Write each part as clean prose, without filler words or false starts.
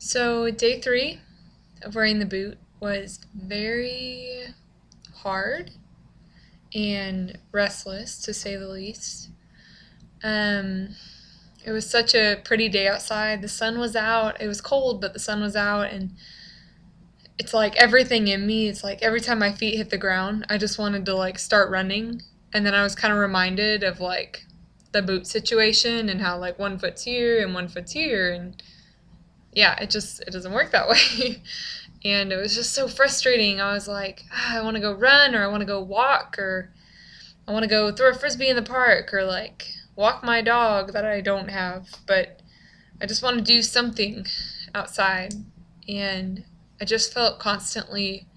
So, day 3 of wearing the boot was very hard and restless, to say the least. Um, it was such a pretty day outside. The sun was out. It was cold, but the sun was out, and it's like everything in me. It's like every time my feet hit the ground, I just wanted to start running. And then I was kind of reminded of the boot situation and how one foot's here and one foot's here, and yeah, it doesn't work that way. And it was just so frustrating. I was like, I want to go run, or I want to go walk, or I want to go throw a frisbee in the park, or walk my dog that I don't have, but I just want to do something outside. And I just felt constantly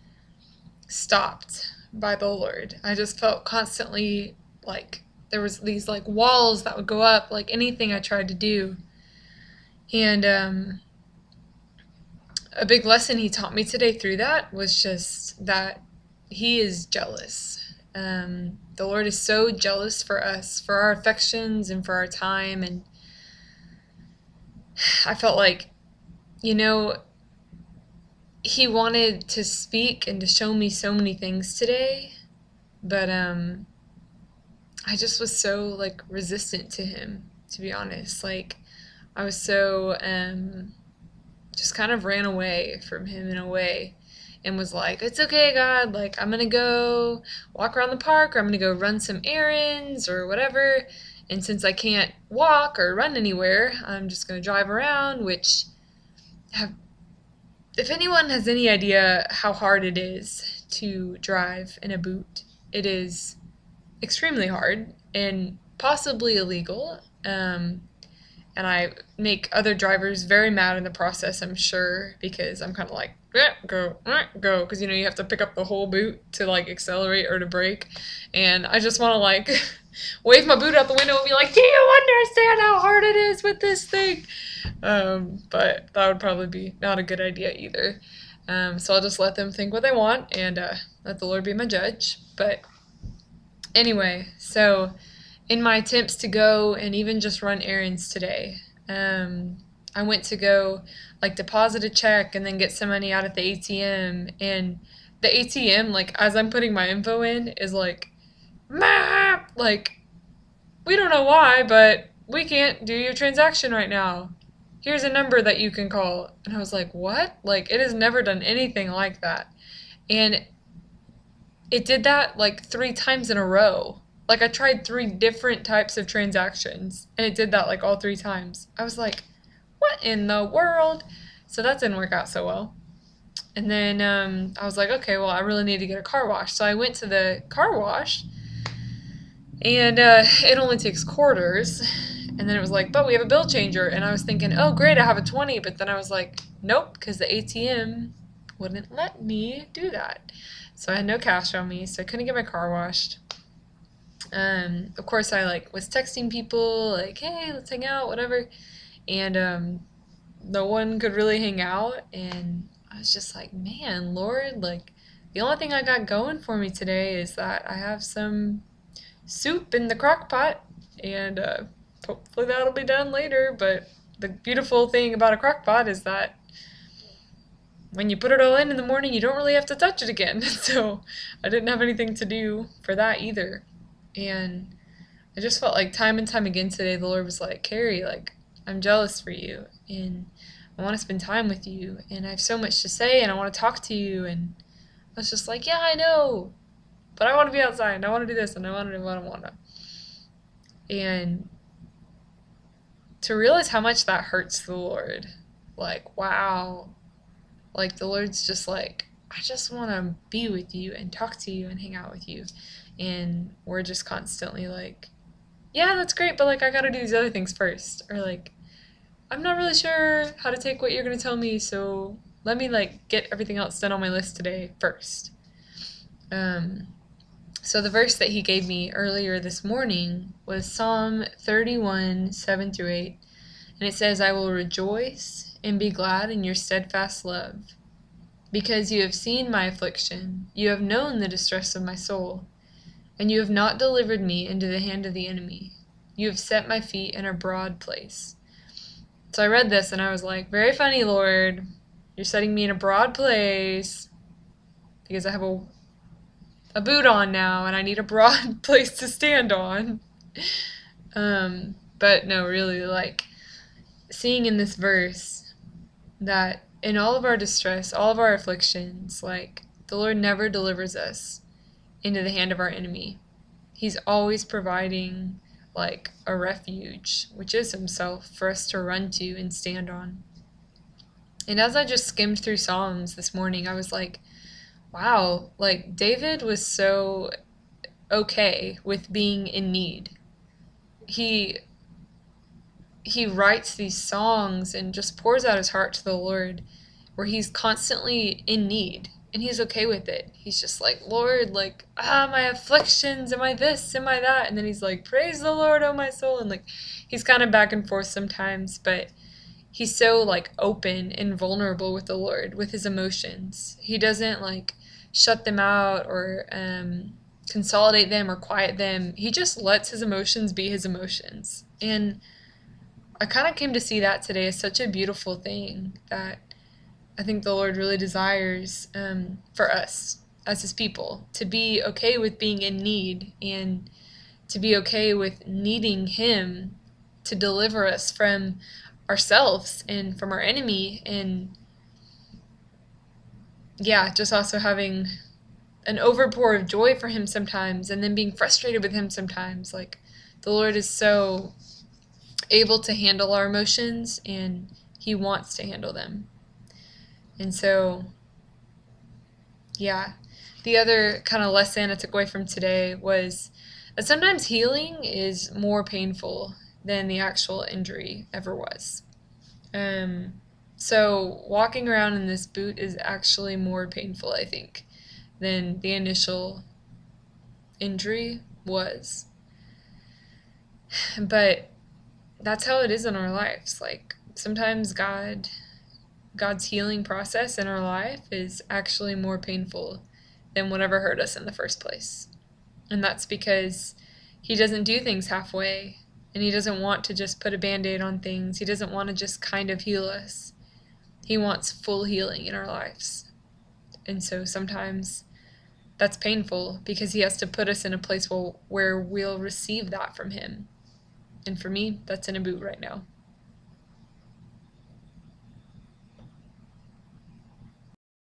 stopped by the Lord. I just felt constantly like there was these walls that would go up anything I tried to do. And a big lesson he taught me today through that was just that he is jealous. The Lord is so jealous for us, for our affections and for our time. And I felt he wanted to speak and to show me so many things today, but I just was so resistant to him, to be honest. I was so just kind of ran away from him in a way, and was like, it's okay, God, I'm gonna go walk around the park, or I'm gonna go run some errands or whatever. And since I can't walk or run anywhere, I'm just gonna drive around, which if anyone has any idea how hard it is to drive in a boot, it is extremely hard and possibly illegal. And I make other drivers very mad in the process, I'm sure, because I'm kind of go, go, because you have to pick up the whole boot to accelerate or to brake, and I just want to wave my boot out the window and be like, do you understand how hard it is with this thing? But that would probably be not a good idea either. So I'll just let them think what they want, and let the Lord be my judge. But anyway, so in my attempts to go and even just run errands today, I went to go deposit a check and then get some money out at the ATM, and the ATM, as I'm putting my info in, is "Mah!" We don't know why, but we can't do your transaction right now. Here's a number that you can call. And I was like, what? It has never done anything like that. And it did that 3 times in a row. I tried 3 different types of transactions, and it did that all 3 times. I was like, what in the world? So that didn't work out so well. And then I was like, okay, well, I really need to get a car wash. So I went to the car wash, and it only takes quarters. And then it was like, but we have a bill changer. And I was thinking, oh, great, I have a 20. But then I was like, nope, because the ATM wouldn't let me do that. So I had no cash on me, so I couldn't get my car washed. Of course, I was texting people hey, let's hang out, whatever. And no one could really hang out. And I was just like, man, Lord, the only thing I got going for me today is that I have some soup in the crock pot, and hopefully that'll be done later. But the beautiful thing about a crock pot is that when you put it all in the morning, you don't really have to touch it again. So I didn't have anything to do for that either. And I just felt time and time again today, the Lord was like, Carrie, I'm jealous for you, and I want to spend time with you, and I have so much to say, and I want to talk to you. And I was just like, yeah, I know, but I want to be outside, and I want to do this, and I want to do what I want to. And to realize how much that hurts the Lord, wow, the Lord's just I just want to be with you and talk to you and hang out with you. And we're just constantly yeah, that's great, but I gotta do these other things first. Or I'm not really sure how to take what you're gonna tell me, so let me get everything else done on my list today first. So the verse that he gave me earlier this morning was Psalm 31, 7 through 8. And it says, I will rejoice and be glad in your steadfast love, because you have seen my affliction, you have known the distress of my soul, and you have not delivered me into the hand of the enemy. You have set my feet in a broad place. So I read this and I was like, very funny, Lord. You're setting me in a broad place because I have a boot on now and I need a broad place to stand on. But no, really, like, seeing in this verse that in all of our distress, all of our afflictions, like, the Lord never delivers us into the hand of our enemy. He's always providing, like, a refuge, which is himself, for us to run to and stand on. And as I just skimmed through Psalms this morning, I was like, wow, like, David was so okay with being in need. He writes these songs and just pours out his heart to the Lord where he's constantly in need and he's okay with it. He's just like, Lord, like, my afflictions, am I this, am I that? And then he's like, praise the Lord, oh my soul. And like, he's kind of back and forth sometimes, but he's so like open and vulnerable with the Lord, with his emotions. He doesn't like shut them out or consolidate them or quiet them. He just lets his emotions be his emotions. And I kind of came to see that today as such a beautiful thing that I think the Lord really desires for us as his people, to be okay with being in need and to be okay with needing him to deliver us from ourselves and from our enemy. And yeah, just also having an overpour of joy for him sometimes and then being frustrated with him sometimes. Like, the Lord is so able to handle our emotions and he wants to handle them. And so, yeah, the other kind of lesson I took away from today was that sometimes healing is more painful than the actual injury ever was. So walking around in this boot is actually more painful, I think, than the initial injury was. But that's how it is in our lives. Like, sometimes God's healing process in our life is actually more painful than whatever hurt us in the first place. And that's because he doesn't do things halfway, and he doesn't want to just put a Band-Aid on things. He doesn't want to just kind of heal us. He wants full healing in our lives. And so sometimes that's painful because he has to put us in a place where we'll receive that from him. And for me, that's in a boot right now.